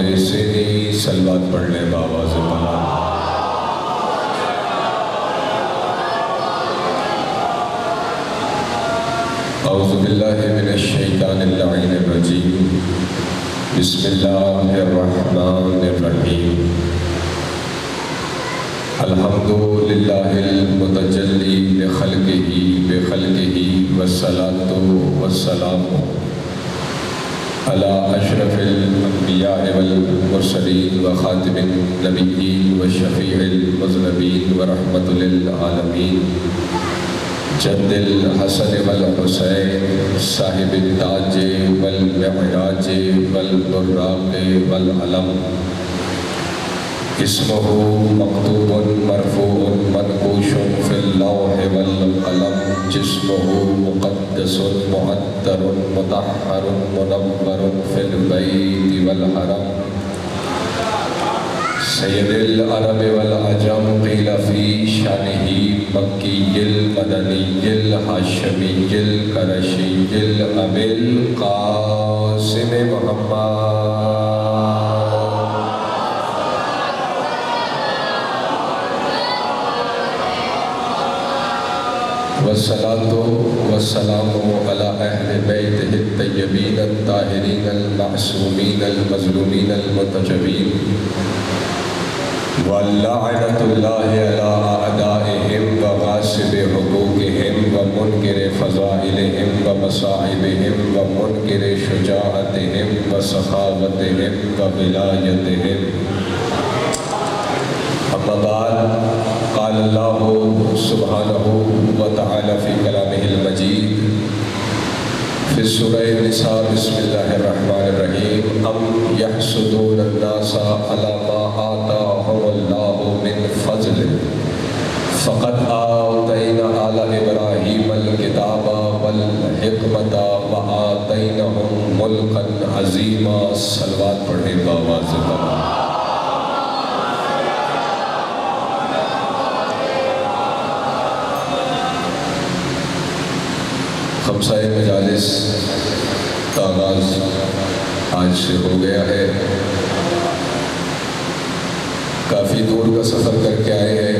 حوالے سے نہیں صلوات پڑھ لیں بآواز بلند۔ اعوذ باللہ من الشیطان اللعین الرجیم، بسم اللہ الرحمن الرحیم۔ الحمد للہ المتجلی بخلقہ والصلاة والسلام علی اشرف الانبیاء والمرسلین وخاتم النبیین وشفیع المذنبین ورحمۃ للعالمین، جد الحسن والحسین صاحب التاج والمعراج والبراق والعلم، اسمہ مکتوب مرفوع منقوش فی اللوح والقلم، جسمہ مقدس معطر مطہر منور فی البیت والحرم، سید العرب والعجم قیل فی شانہ مکی المدنی الہاشمی القرشی الابی القاسم محمد والصلاة والسلام على أهل بيته الطيبين الطاهرين المعصومين المظلومين المتجبين، ولعنة الله على أعدائهم وغاصب حقوقهم ومنكر فضائلهم ومصائبهم ومنكر شجاعتهم وسخاوتهم وولايتهم۔ اما بعد، قال اللہ سبحانہ وتعالی فی کلامہ المجید فی سورہ النساء، بسم اللہ الرحمن الرحیم، ام یحسدون الناس علی ما آتاہم اللہ من فضل فقد آتینا آل ابراہیم الکتاب والحکمت وآتینہم ملکا عظیما۔ صلوات پڑھیں بآواز بلند۔ خمسہ مجالس کا آغاز آج سے ہو گیا ہے۔ کافی دور کا سفر کر کے آئے ہیں۔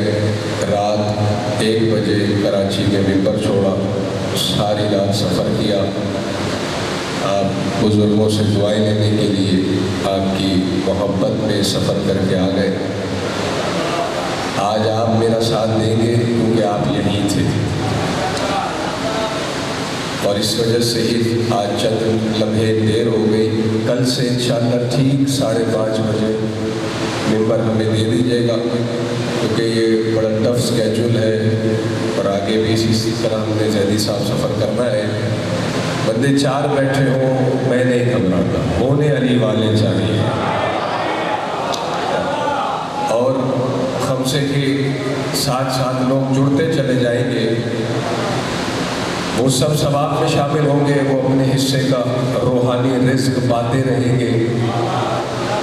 رات 1 بجے کراچی میں ممبر چھوڑا، ساری رات سفر کیا، آپ بزرگوں سے دعائیں لینے کے لیے آپ کی محبت میں سفر کر کے آ گئے۔ آج آپ میرا ساتھ دیں گے کیونکہ آپ یہیں تھے، اور اس وجہ سے ہی آج چند لمحے دیر ہو گئی۔ کل سے انشاءاللہ ٹھیک 5:30 بجے ممبر ہمیں دے دیجیے گا، کیونکہ یہ بڑا ٹف اسکیجول ہے اور آگے بھی اسی طرح ہم نے زیدی صاحب سفر کرنا ہے۔ بندے 4 بیٹھے ہوں میں نہیں گھبراتا، ہونے علی والے چاہیے، اور خمسے کے ساتھ ساتھ لوگ جڑتے چلے جائیں گے، وہ سب ثواب میں شامل ہوں گے، وہ اپنے حصے کا روحانی رزق پاتے رہیں گے،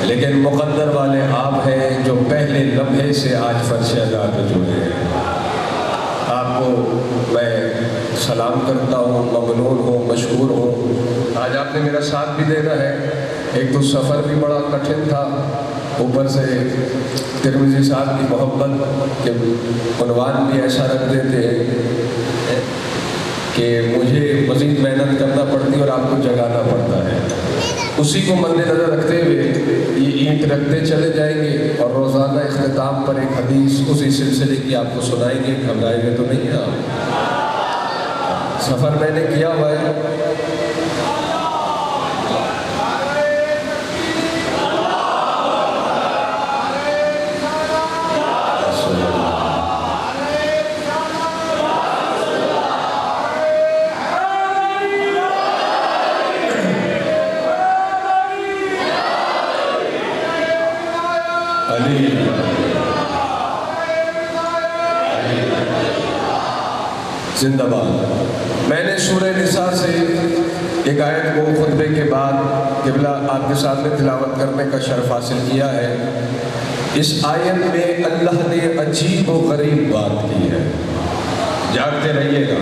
لیکن مقدر والے آپ ہیں جو پہلے لمحے سے آج فرش ادا پہ جڑے ہیں۔ آپ کو میں سلام کرتا ہوں، ممنون ہوں، مشکور ہوں۔ آج آپ نے میرا ساتھ بھی دینا ہے۔ ایک تو سفر بھی بڑا کٹھن تھا، اوپر سے ترمذی صاحب کی محبت کے عنوان بھی ایسا رکھ دیتے ہیں کہ مجھے مزید محنت کرنا پڑتی اور آپ کو جگانا پڑتا ہے۔ اسی کو مد نظر رکھتے ہوئے یہ اینٹ رکھتے چلے جائیں گے، اور روزانہ اختتام پر ایک حدیث اسی سلسلے کی آپ کو سنائیں گے۔ گھبرائے ہوئے تو نہیں ہیں آپ؟ سفر میں نے کیا ہوا ہے۔ زندہ باد۔ میں نے سورہ نساء سے ایک آیت کو خطبے کے بعد قبلہ آپ کے سامنے تلاوت کرنے کا شرف حاصل کیا ہے۔ اس آیت میں اللہ نے عجیب و غریب بات کی ہے۔ جاگتے رہیے گا،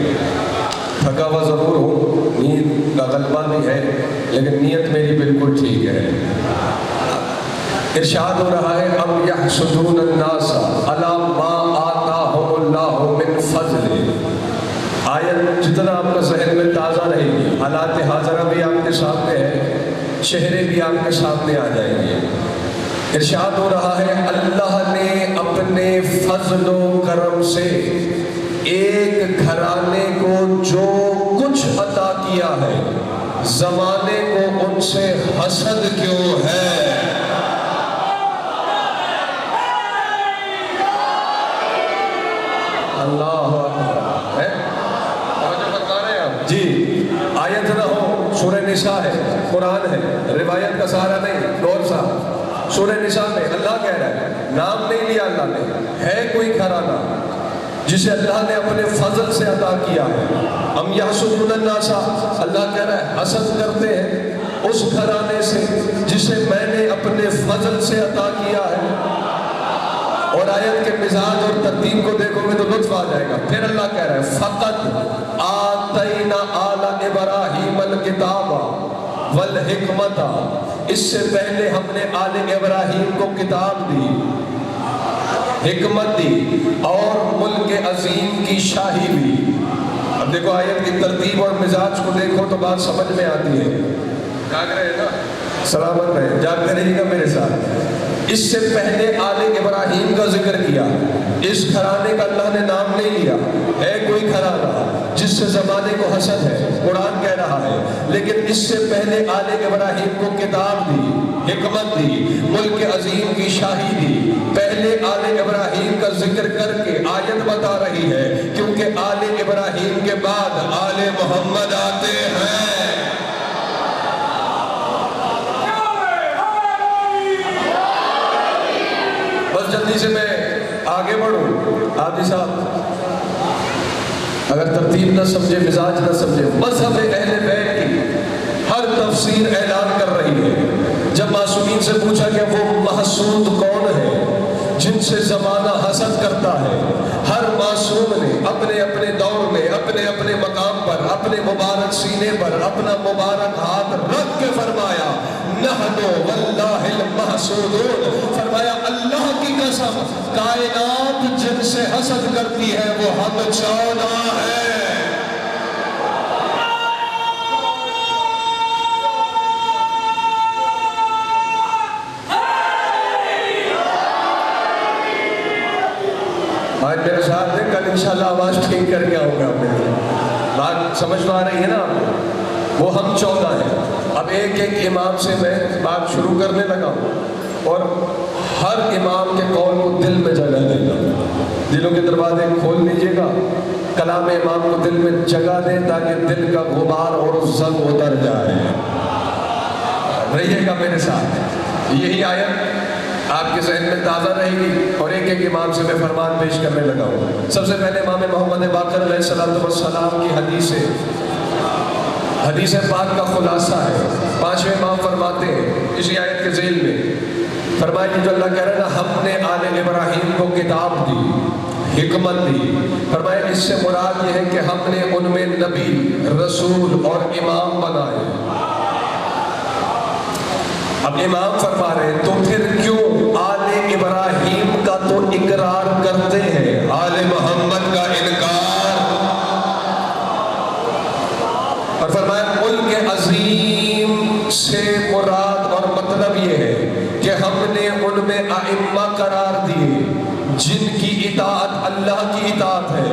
تھکا ہوا ضرور ہوں، نیند کا غلبہ بھی ہے، لیکن نیت میری بالکل ٹھیک ہے۔ ارشاد ہو رہا ہے ام یحسدون الناس علی ما آتاہم اللہ من فضل. آیت جتنا آپ کا ذہن میں تازہ رہے گی، حالات حاضرہ بھی آپ کے سامنے ہے، چہرے بھی آپ کے سامنے آ جائیں گے. ارشاد ہو رہا ہے اللہ نے اپنے فضل و کرم سے ایک گھرانے کو جو کچھ عطا کیا ہے، زمانے کو ان سے حسد کیوں ہے؟ اللہ اکبر ہے. جی آیت نہ ہو، سورہ نساء ہے، قرآن ہے، روایت کا سہارا نہیں. غور سا سورہ نساء میں اللہ کہہ رہا ہے، نام نہیں لیا اللہ نے، ہے کوئی گھرانہ جسے اللہ نے اپنے فضل سے عطا کیا ہے. ہم یحسدون الناس، اللہ کہہ رہا ہے حسد کرتے ہیں اس گھرانے سے جسے میں نے اپنے فضل سے عطا کیا ہے. اور آیت کے مزاج اور ترتیب کو دیکھو گے تو لطف آ جائے گا. پھر اللہ کہہ رہا ہے فقط آتینا آل ابراہیم الکتاب والحکمت، اس سے پہلے ہم نے آل ابراہیم کو کتاب دی، حکمت دی اور ملک عظیم کی شاہی بھی. اب دیکھو آیت کی ترتیب اور مزاج کو دیکھو تو بات سمجھ میں آتی ہے. جاگ رہے ہیں نا؟ سلامت رہے، جاگتے رہیے گا میرے ساتھ. اس سے پہلے آل ابراہیم کا ذکر کیا، اس گھرانے کا اللہ نے نام نہیں لیا. ہے کوئی گھرانہ جس سے زمانے کو حسد ہے، قرآن کہہ رہا ہے، لیکن اس سے پہلے آل ابراہیم کو کتاب دی، حکمت دی، ملک عظیم کی شاہی دی. پہلے آل ابراہیم کا ذکر کر کے آیت بتا رہی ہے کیونکہ آل ابراہیم کے بعد آل محمد آتے ہیں. بس جلدی سے میں آگے بڑھوں. عادی صاحب اگر ترتیب نہ سمجھے، مزاج نہ سمجھے، مذہب اہل بیت کی ہر تفسیر اعلان کر رہی ہے. جب معصومین سے پوچھا کہ وہ محسود کون ہے جن سے زمانہ حسد کرتا ہے، ہر معصوم نے اپنے اپنے دور میں اپنے اپنے مقام پر اپنے مبارک سینے پر اپنا مبارک ہاتھ رکھ کے فرمایا نحن واللہ المحسودون. فرمایا اللہ کی قسم کائنات جن سے حسد کرتی ہے وہ ہم 14 ہیں. آج میرے ساتھ ہے، کل انشاءاللہ آواز ٹھیک کر کے آؤں گا. میرے بات سمجھ میں آ رہی ہے نا؟ وہ ہم 14 ہیں. اب ایک ایک امام سے میں بات شروع کرنے لگا ہوں اور ہر امام کے قول کو دل میں جگہ دے گا. دلوں کے دروازے کھول لیجئے گا، کلام امام کو دل میں جگہ دیں تاکہ دل کا غبار اور زنگ اتر جائے. رہیے گا میرے ساتھ. یہی آیت آپ کے ذہن میں تازہ رہے گی اور ایک ایک امام سے میں فرمان پیش کرنے لگا ہوں. سب سے پہلے امام محمد باقر علیہ السلام کی حدیث پاک کا خلاصہ ہے. 5ویں امام فرماتے ہیں اسی آیت کے ذیل میں، فرمایا کہ جو اللہ کہہ رہا ہے نا ہم نے آل ابراہیم کو کتاب دی، حکمت دی. فرمایا اس سے مراد یہ ہے کہ ہم نے ان میں نبی، رسول اور امام بنائے. اب امام فرما رہے ہیں تو پھر کیوں آل ابراہیم کا تو اقرار کرتے ہیں، آل محمد کا انکار؟ اور فرمایا ملک عظیم سے مراد اور مطلب یہ ہے کہ ہم نے ان میں ائمہ قرار دیے جن کی اطاعت اللہ کی اطاعت ہے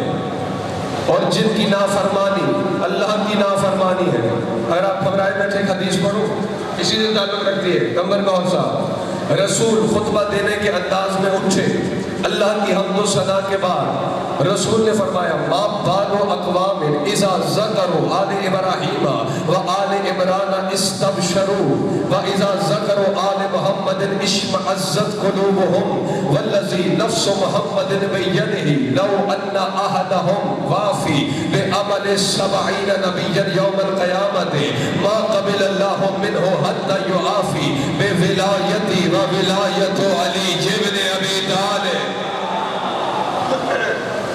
اور جن کی نافرمانی اللہ کی نافرمانی ہے. اگر آپ گھبرائے بیٹھے ایک حدیث پڑھو، اسی سے تعلق رکھتی ہے. نمبر کون سا؟ رسول خطبہ دینے کے انداز میں اٹھے، اللہ کی حمد و ثنا کے بعد رسول نے فرمایا ما بال اقوام اذا ذکروا آل ابراہیم و آل عمران استبشروا و اذا ذکروا آل محمد اشمئزت قلوبهم والذی نفس محمد بیدہ لو ان احدهم وافی بعمل 70 نبیا یوم القیامت ما قبل اللہ منہ حتی یعافی بولایتی و ولایت علی ابن ابی طالب.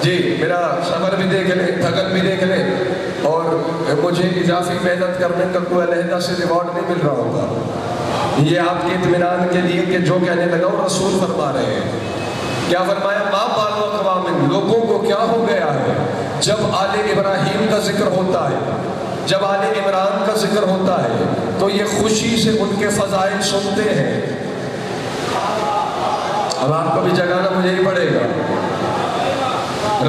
جی میرا سفر بھی دیکھ لیں، تھکن بھی دیکھ لیں اور مجھے اضافی محنت کرنے کا کوئی علیحدہ سے ریوارڈ نہیں مل رہا ہوگا. یہ آپ کے اطمینان کے لیے کہ جو کہنے لگا وہ رسول فرما رہے ہیں. کیا فرمایا؟ ما بال اقوام، لوگوں کو کیا ہو گیا ہے جب آل ابراہیم کا ذکر ہوتا ہے، جب آل عمران کا ذکر ہوتا ہے تو یہ خوشی سے ان کے فضائل سنتے ہیں. اب آپ کو بھی جگانا مجھے ہی پڑے گا.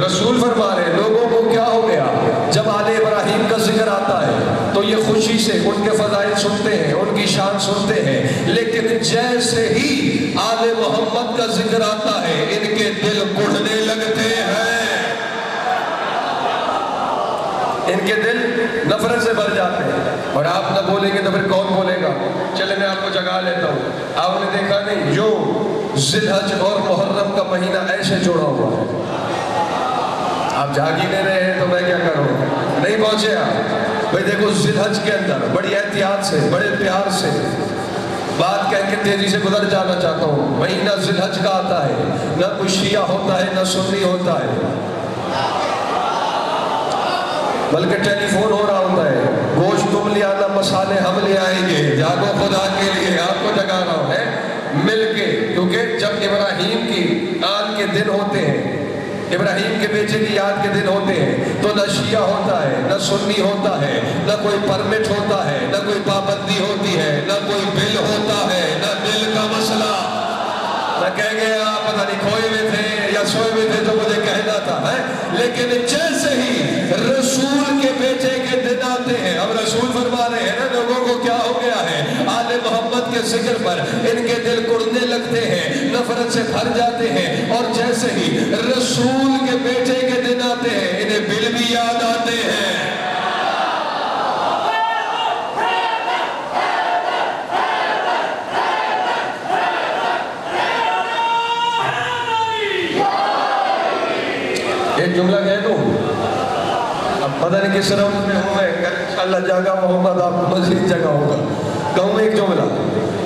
رسول فرما رہے ہیں لوگوں کو کیا ہو گیا جب آل ابراہیم کا ذکر آتا ہے تو یہ خوشی سے ان کے فضائل سنتے ہیں، ان کی شان سنتے ہیں، لیکن جیسے ہی آل محمد کا ذکر آتا ہے ان کے دل کڑھنے لگتے ہیں، ان کے دل نفرت سے بھر جاتے ہیں. اور آپ نہ بولیں گے تو پھر کون بولے گا؟ چلے میں آپ کو جگا لیتا ہوں. آپ نے دیکھا نہیں جو ذی الحج اور محرم کا مہینہ ایسے جوڑا ہوا ہے، آپ جاگ ہی نہیں رہے ہیں تو میں کیا کروں؟ نہیں پہنچے آپ؟ بھئی دیکھو ذی الحج کے اندر بڑی احتیاط سے، بڑے پیار سے بات کہہ کے تیزی سے گزر جانا چاہتا ہوں. مہینہ ذی الحج کا آتا ہے، نہ کوئی شیعہ ہوتا ہے نہ سنی ہوتا ہے، بلکہ ٹیلی فون ہو رہا ہوتا ہے، گوشت تم لے آنا، مسالے ہم لے آئیں گے، جاگو خدا کے لیے. آپ کو جگا رہا ہوں ہے مل کے، کیونکہ جب ابراہیم کی آل کے دن ہوتے ہیں، ابراہیم کے بیٹے کی یاد کے دن ہوتے ہیں تو نہ شیعہ ہوتا ہے نہ سنی ہوتا ہے، نہ کوئی پرمٹ ہوتا ہے، نہ کوئی پابندی ہوتی ہے، نہ کوئی بل ہوتا ہے، نہ دل کا مسئلہ. نہ کہیں گے آپ پتہ نہیں کھوئے ہوئے تھے یا سوئے ہوئے تھے تو مجھے کہنا تھا ہے. لیکن جیسے ہی رسول کے بیٹے کے دن آتے ہیں، اب رسول فرما رہے ہیں نا لوگوں کو کیا ہو گیا ہے آل محمد کے ذکر پر ان کے دل کڑنے لگتے ہیں، نفرت سے بھر جاتے ہیں. اور جیسے ہی رسول کے بیٹے کے دن آتے ہیں انہیں بل بھی یاد آتے ہیں. ایک جملہ کہہ دوں، اب پتہ نہیں کس طرح میں ہوں میں، انشاءاللہ جگہ محمد آپ کو مزید جگہ ہوگا. کہوں ایک جملہ،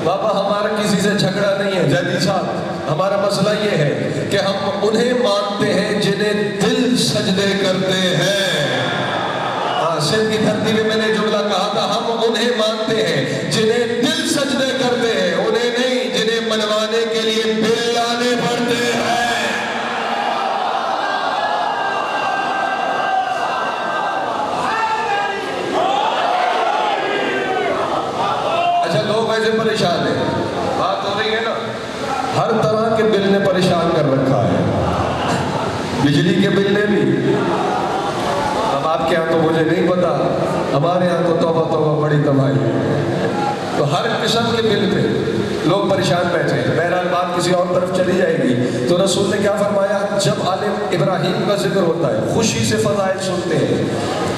بابا ہمارا کسی سے جھگڑا نہیں ہے جدید صاحب، ہمارا مسئلہ یہ ہے کہ ہم انہیں مانتے ہیں جنہیں دل سجدے کرتے ہیں. سندھ کی دھرتی میں نے جملہ کہا تھا، ہم انہیں مانتے ہیں جنہیں دل سجدے کرتے ہیں، انہیں نہیں جنہیں منوانے کے لیے بل لانے پڑتے ہیں. پریشان ہے، بات ہو رہی ہے نا، ہر طرح کے بل نے پریشان کر رکھا ہے. بجلی کے بل نے بھی، اب آپ کے ہاں تو مجھے نہیں پتا، ہمارے ہاں تو توبہ توبہ بڑی تباہی. تو ہر قسم کے بل پہ لوگ پریشان بیٹھے ہیں. بہرحال بات کسی اور طرف چلی جائے گی. تو رسول نے کیا فرمایا؟ جب آل ابراہیم کا ذکر ہوتا ہے خوشی سے فضائل سنتے ہیں،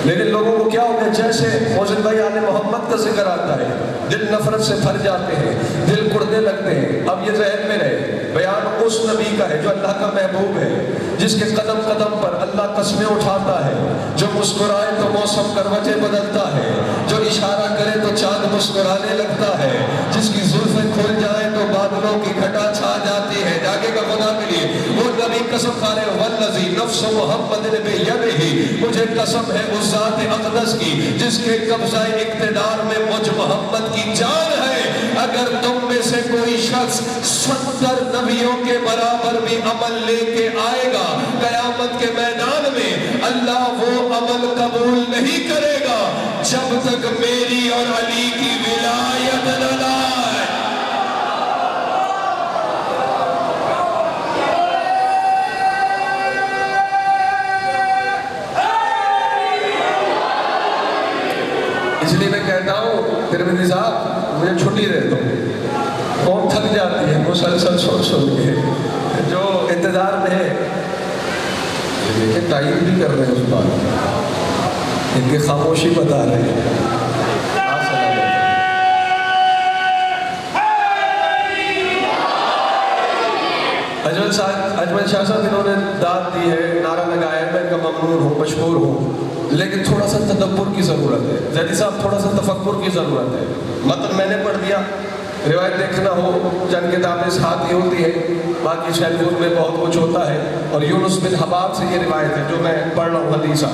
لیکن لوگوں کو کیا ہو گیا جیسے موزن بھائی آل محمد کا ذکر آتا ہے دل نفرت سے بھر جاتے ہیں، دل کڑنے لگتے ہیں. اب یہ ذہن میں رہے بیان اس نبی کا ہے جو اللہ کا محبوب ہے، جس کے قدم قدم پر اللہ قسمیں اٹھاتا ہے، جو مسکرائے تو موسم کروٹیں بدلتا ہے، جو اشارہ کرے تو چاند مسکرانے لگتا ہے، جس کی زلفیں کھل جائیں تو بادلوں کی گھٹا چھا جاتی ہے. جاگے کا خدا کے لیے وہ نبی قسم کھا رہے والذی نفس محمد بیدہ، مجھے قسم ہے اس ذات اقدس کی جس کے قبضہ اقتدار میں مجھ محمد کی جان ہے. اگر تم میں سے کوئی شخص 70 نبیوں کے برابر بھی عمل لے کے آئے گا، قیامت کے میدان میں اللہ وہ عمل قبول نہیں کرے گا جب تک میری اور علی کی ولایت نہ لائے. اس لیے میں کہتا ہوں ترمذی صاحب مجھے چھٹی دے دو، قوم تھک جاتی ہے مسلسل سن کے، جو انتظار میں ہے یہ دیکھیں تائید بھی کر رہے ہیں اس بات، ان کی خاموشی بتا رہے ہیں. اجمل شاہ صاحب انہوں نے داد دی ہے، نعرہ لگایا ہے، میں ان کا ممنون ہوں، مشکور ہوں، لیکن تھوڑا سا تدبر کی ضرورت ہے. زیدی صاحب تھوڑا سا تفکر کی ضرورت ہے. مطلب میں نے پڑھ دیا، روایت دیکھنا ہو چند کتابیں ساتھ ہی ہوتی ہے، باقی شیخ میں بہت کچھ ہوتا ہے. اور یونس بن حباب سے یہ روایت ہے جو میں پڑھ رہا ہوں حدیثہ.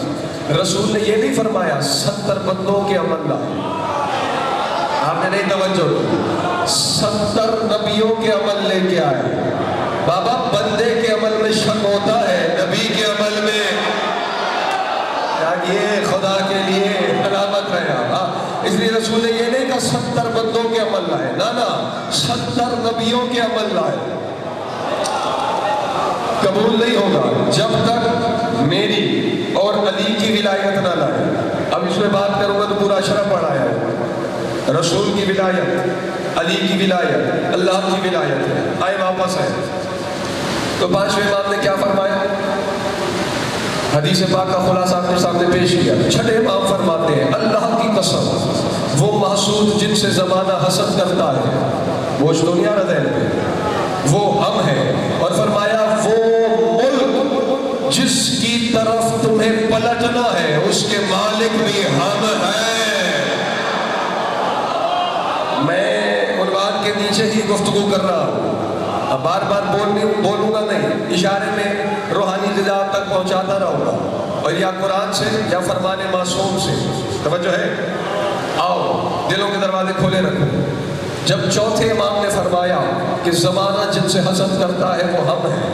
رسول نے یہ نہیں فرمایا 70 بندوں کے عمل لا، آپ نے نہیں توجہ کی. 70 نبیوں کے عمل لے کے آئے. بابا بندے کے عمل میں شک ہوتا ہے, نبی کے عمل میں یہ خدا کے لیے علامت ہے. اس لیے رسول نے یہ نہیں کہا 70 بندوں کے عمل لائے, نا 70 نبیوں کے عمل لائے. قبول نہیں ہوگا جب تک میری اور علی کی ولایت نہ لائے. اب اس میں بات کروں گا تو پورا اشرف پڑھایا ہے. رسول کی ولایت, علی کی ولایت, اللہ کی ولایت ہے. آئے واپس ہے تو 5ویں امام نے کیا فرمایا؟ حدیث پاک کا خلاصہ آپ کے سامنے پیش کیا. 6 امام فرماتے ہیں اللہ کی قسم وہ محسود جن سے زمانہ حسد کرتا ہے, وہ دنیا ردین پہ وہ ہم ہیں. اور فرمایا وہ ملک جس کی طرف تمہیں پلٹنا ہے اس کے مالک بھی ہم ہیں. میں عنوان کے نیچے ہی گفتگو کر رہا ہوں, اب بار بار بولوں گا نہیں, اشارے میں روحانی غذا تک پہنچاتا رہوں گا, اور یا قرآن سے یا فرمان معصوم سے. توجہ ہے, آؤ دلوں کے دروازے کھولے رکھو. جب 4تھے امام نے فرمایا کہ زمانہ جن سے حسد کرتا ہے وہ ہم ہیں,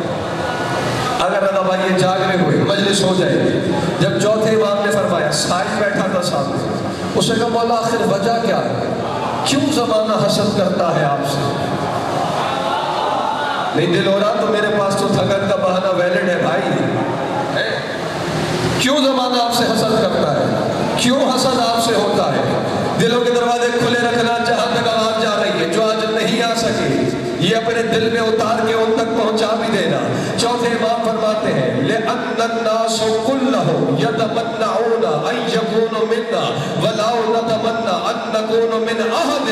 اگر رضا بھائی یہ جاگ رہے ہوئے مجلس ہو جائے گی. جب 4تھے امام نے فرمایا, سائل بیٹھا تھا سامنے, اس نے کہا مولا آخر وجہ کیا ہے, کیوں زمانہ حسد کرتا ہے آپ سے؟ نہیں دل ہو رہا تو میرے پاس تو تھکن کا بہانہ ویلڈ ہے بھائی. کیوں زمانہ آپ سے حسد کرتا ہے, کیوں حسد آپ سے ہوتا ہے؟ دلوں کے دروازے کھلے رکھنا, جہاں تک آواز جا رہی ہے, جو آج نہیں آ سکے یہ اپنے دل میں اتار کے ان تک پہنچا بھی دینا. 4تھے امام فرماتے ہیں لِأَنَّ النَّاسُ كُلَّهُمْ يَتَمَنَّعُونَ أَن يَكُونُوا مِنَّا وَلَا نَتَمَنَّى أَن نَّكُونَ مِنْ أَحَدٍ.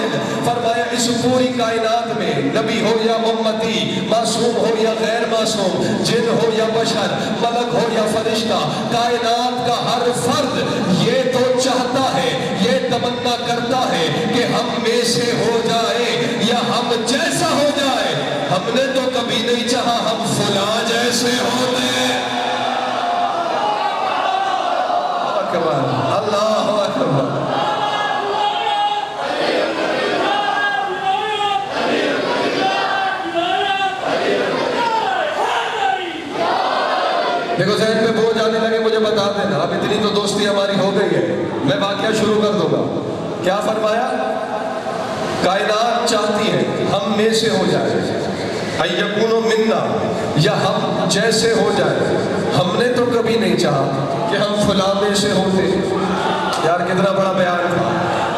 فرمایا اس پوری کائنات میں نبی ہو یا امتی, معصوم ہو یا غیر معصوم, جن ہو یا بشر, ملک ہو یا فرشتہ, کائنات کا ہر فرد یہ تو چاہتا ہے, یہ تمنا کرتا ہے کہ ہم میں سے ہو جائے یا ہم جیسا ہو جائے. ہم نے تو کبھی نہیں چاہا ہم فلاں جیسے ہوتے. اللہ اکبر. دیکھو ذہن پہ بوجھ آنے لگے مجھے بتا دینا. اب اتنی تو دوستی ہماری ہو گئی ہے, میں واقعہ شروع کر دوں گا. کیا فرمایا؟ کائنات چاہتی ہے ہم میں سے ہو جائے, اَيَّكُونُ مِنَّا, یا ہم جیسے ہو جائے. ہم نے تو کبھی نہیں چاہا کہ ہم فلاں میں سے ہوتے. یار کتنا بڑا بیان تھا,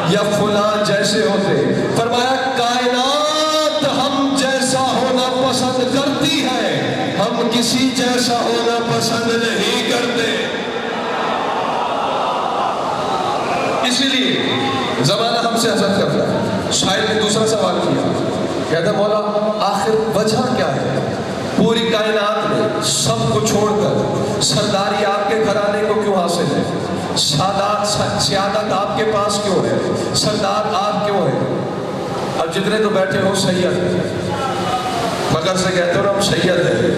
یا فلاں جیسے ہوتے. فرمایا کائنات ہم جیسا ہونا پسند کرتی ہے, ہم کسی جیسا ہونا پسند نہیں کرتے. اسی لیے زمانہ ہم سے حسد کرتا ہے. شاعر نے دوسرا سوال کیا, کہتا مولا آخر وجہ کیا ہے؟ پوری کائنات میں سب کو چھوڑ کر سرداری آپ کے گھرانے کو کیوں حاصل ہے؟ سیادت آپ کے پاس کیوں ہے؟ سردار آپ کیوں ہیں؟ اب جتنے تو بیٹھے ہو سید, مگر سے کہتے ہو ہم سید ہیں,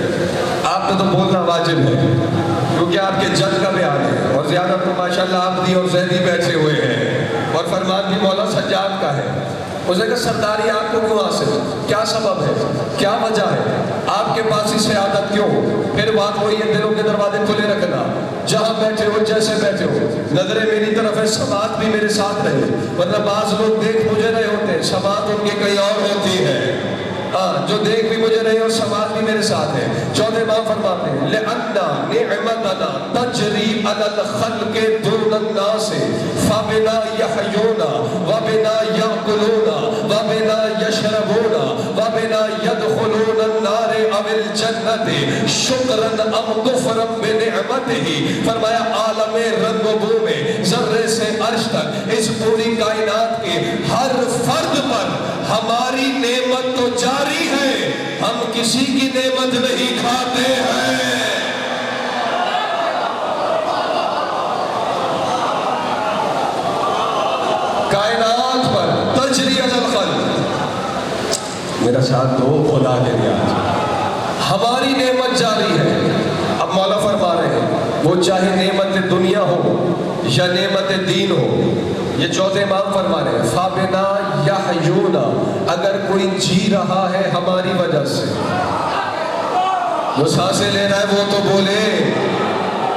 آپ نے تو بولنا واجب ہے کیونکہ آپ کے جد کا بیان ہے, اور زیادہ تو ماشاءاللہ آپ دی اور زیدی بیٹھے ہوئے ہیں, اور فرمان بھی مولا سجاد کا ہے. اس نے کہا سرداری آپ کو کیوں حاصل ہے, کیا سبب ہے, کیا وجہ ہے, آپ کے پاس اس عادت کیوں؟ پھر بات وہی ہے, دلوں کے دروازے کھلے رکھنا, جہاں بیٹھے ہو جیسے بیٹھے ہو, نظریں میری طرف ہے, سماعت بھی میرے ساتھ رہے, ورنہ بعض لوگ دیکھ مجھے رہے ہوتے, سماعت ان کی کہیں اور ہوتی ہے. جو دیکھ بھی مجھے رہے اور سماعت بھی میرے ساتھ ہے. 4تھے امام فرماتے ہیں لِأَنَّ نِعْمَتَنَا تَجْرِي عَلَى الْخَلْقِ دُونَ النَّاسِ فَبِنَا يَحْيُونَ وَبِنَا يَأْكُلُونَ وَبِنَا يَشْرَبُونَ وَبِنَا يَدْخُلُونَ النَّارِ أَوِ الْجَنَّةِ شُكْرًا أَمْ كُفْرًا بِنِعْمَتِهِ. فرمایا عالم رنگ و بو میں ذرے سے عرش تک اس پوری کائنات کے ہر فرد پر ہماری نعمت تو جاری ہے, ہم کسی کی نعمت نہیں کھاتے ہیں. کائنات پر تجری علی الخلق, میرا ساتھ دو خدا کے لیے, ہماری نعمت جاری ہے. اب مولا فرما رہے ہیں وہ چاہے نعمت دنیا ہو یا نعمت دین ہو, یہ 4تھے امام فرما رہے ہیں فَبِنَا یحیون، اگر کوئی جی رہا ہے ہماری وجہ سے، جو سانسیں لے رہا ہے وہ تو بولے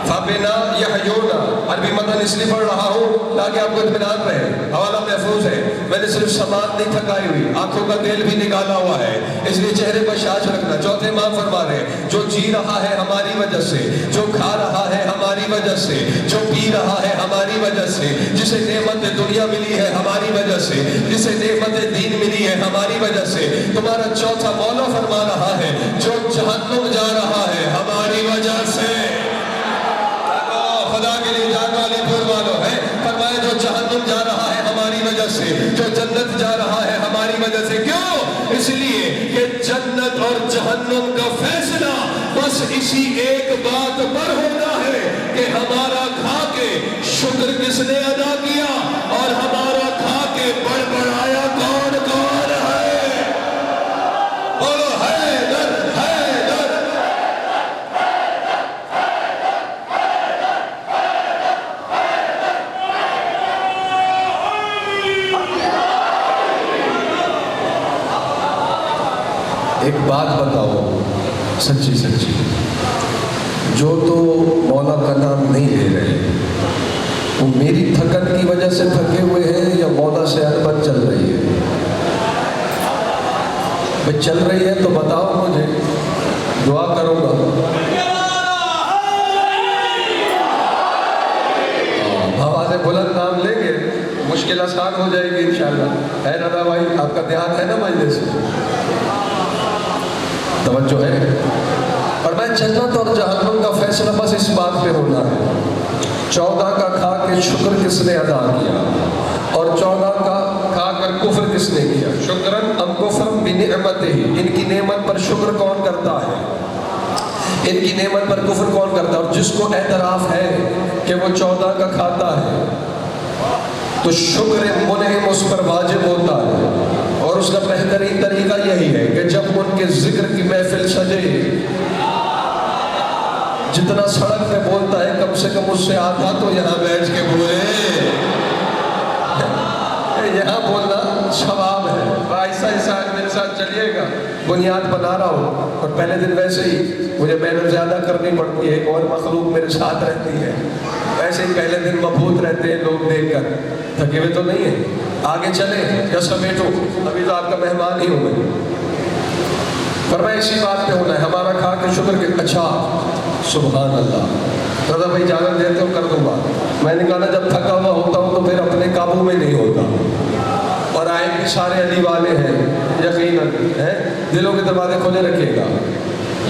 فَبِنَا يَحْيُونَ۔ عربی متن اس لیے پڑھ رہا ہوں تاکہ آپ کو اطمینان رہے، حوالہ محفوظ ہے، میں نے صرف سماعت نہیں تھکائی ہوئی، آنکھوں کا تیل بھی نکالا ہوا ہے، اس لیے چہرے پر شاش رکھنا۔ چوتھے امام فرما رہے جو جی رہا ہے ہماری وجہ سے، جو کھا رہا ہے ہماری وجہ سے، جو پی رہا ہے ہماری وجہ سے، جسے نعمت دنیا ملی ہے ہماری وجہ سے، جسے نعمت دین ملی ہے ہماری وجہ سے، تمہارا چوتھا مولا فرما رہا ہے جو جہنم جا رہا ہے ہماری وجہ سے۔ خدا کے لیے جان والے پور والوں ہے، فرمایا جو جہنم جا رہا ہے ہماری وجہ سے، جو جنت جا رہا ہے ہماری وجہ سے۔ کیوں؟ اس لیے کہ جنت اور جہنم کا فیصلہ بس اسی ایک بات پر ہونا ہے کہ ہمارا کھا کے شکر کس نے ادا کیا اور ہمارا کھا کے بڑبڑایا کون کون ہے؟ بولو حیدر حیدر۔ ایک بات بتاؤ سچی سچی، جو تو مولا کا نام نہیں لے رہے وہ میری تھکن کی وجہ سے تھکے ہوئے ہیں یا مولا سے البت چل رہی ہے؟ بھئی چل رہی ہے تو بتاؤ مجھے، دعا کروں گا۔ آواز بلند نام لیں گے مشکل آسان ہو جائے گی انشاءاللہ۔ ہے رضا بھائی، آپ کا دھیان ہے نا مجلس سے؟ توجہ ہے؟ اور میں جنت اور جہنم کا فیصلہ بس اس بات پہ ہونا ہے، 14 کا کھا کے شکر کس نے ادا کیا اور 14 کا کھا کر کفر کس نے کیا؟ شکرن ام کفرن بنعمتہ، ان کی نعمت پر شکر کون کرتا ہے، ان کی نعمت پر کفر کون کرتا ہے؟ اور جس کو اعتراف ہے کہ وہ 14 کا کھاتا ہے تو شکر منعم اس پر واجب ہوتا ہے، اور اس کا بہترین طریقہ یہی ہے کہ جب ان کے ذکر کی محفل سجے، جتنا سڑک پہ بولتا ہے کم سے کم اس سے آدھا تو یہاں بیٹھ کے بولے۔ یہاں بولنا ثواب ہے۔ ایسا ایسا میرے ساتھ چلیے گا، بنیاد بنا رہا ہوں، اور پہلے دن ویسے ہی مجھے محنت زیادہ کرنی پڑتی ہے، ایک اور مخلوق میرے ساتھ رہتی ہے، ویسے ہی پہلے دن مبہوت رہتے ہیں لوگ دیکھ کر، تھکے ہوئے تو نہیں ہیں۔ آگے چلیں یا سمیٹو، ابھی تو آپ کا مہمان ہی ہوں میں، پر میں اسی بات پہ ہونا ہے، ہمارا کھا کے شکر کے۔ اچھا سبحان اللہ، رضا بھائی اجازت دیتے ہو کر دوں گا۔ میں نے کہا نا جب تھکا ہوا ہوتا ہوں تو پھر اپنے قابو میں نہیں ہوتا، اور آئے بھی سارے علی والے ہیں یقیناً، دلوں کے دروازے کھولے رکھیے گا۔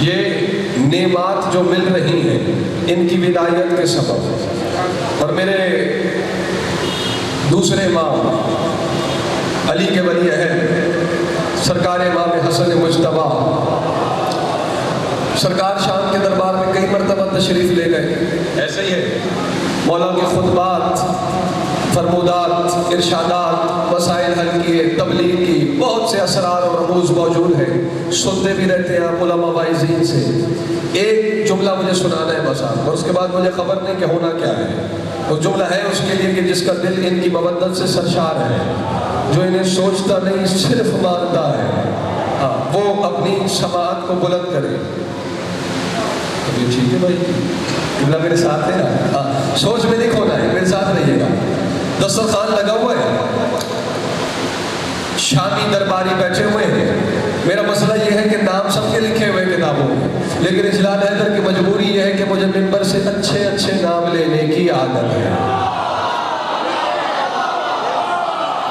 یہ نعمات جو مل رہی ہیں ان کی ولایت کے سبب، اور میرے دوسرے امام علی کے ولی عہد سرکار امام حسن مجتبیٰ سرکار شام کے دربار میں کئی مرتبہ تشریف لے گئے، ایسے ہی ہے، مولا کے خطبات، فرمودات، ارشادات، مسائل حل کیے، تبلیغ کی، بہت سے اسرار اور رموز موجود ہیں، سنتے بھی رہتے ہیں علماء واعظین سے۔ ایک جملہ مجھے سنانا ہے بس آپ، اور اس کے بعد مجھے خبر نہیں کہ ہونا کیا ہے۔ وہ جملہ ہے اس کے لیے کہ جس کا دل ان کی مودت سے سرشار ہے، جو انہیں سوچتا نہیں صرف مانتا ہے، وہ اپنی سماعت کو بلند کرے۔ ٹھیک ہے بھائی، جملہ میرے ساتھ ہے، سوچ میں نہیں کھونا ہے، میرے ساتھ رہیے گا۔ دسترخوان لگا ہوا ہے، شامی درباری بیٹھے ہوئے ہیں، میرا مسئلہ یہ ہے کہ نام سب کے لکھے ہوئے کتابوں میں، لیکن اجلال حیدر کی مجبوری یہ ہے کہ مجھے ممبر سے اچھے اچھے نام لینے کی عادت ہے،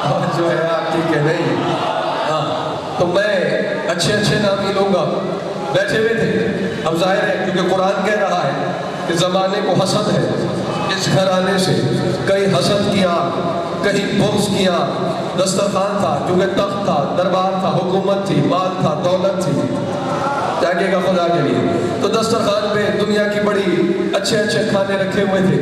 اور جو ہے آپ کی کہ نہیں، تو میں اچھے اچھے نام ہی لوں گا۔ بیٹھے ہوئے تھے، اب ظاہر ہے کیونکہ قرآن کہہ رہا ہے کہ زمانے کو حسد ہے، اس گھرانے سے کہیں حسد کی آنکھ، کہیں بغض کی آنکھ۔ دسترخوان تھا کیونکہ تخت تھا، دربار تھا، حکومت تھی، مال تھا، دولت تھی، جاگے گا خدا کے لیے، تو دسترخوان پہ دنیا کی بڑی اچھے اچھے کھانے رکھے ہوئے تھے۔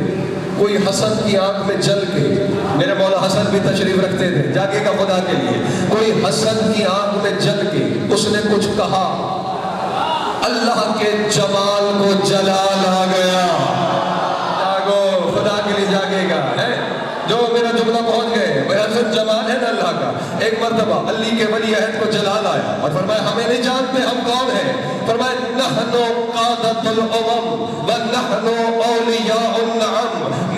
کوئی حسد کی آنکھ میں جل کے، میرے مولا حسن بھی تشریف رکھتے تھے، جاگے گا خدا کے لیے، کوئی حسد کی آنکھ میں جل کے اس نے کچھ کہا، اللہ کے جمال کو جلال آ گیا۔ جاگو خدا کے لیے، جاگے گا، ہے جو میرا جملہ پہنچ گئے، بے حسد جمال ہے نا اللہ کا۔ ایک مرتبہ علی کے ولی عہد کو جلال آیا اور فرمایا ہمیں نہیں جانتے ہم کون ہیں؟ فرمایا نحن قادۃ الامم ونحن اولیاء النعم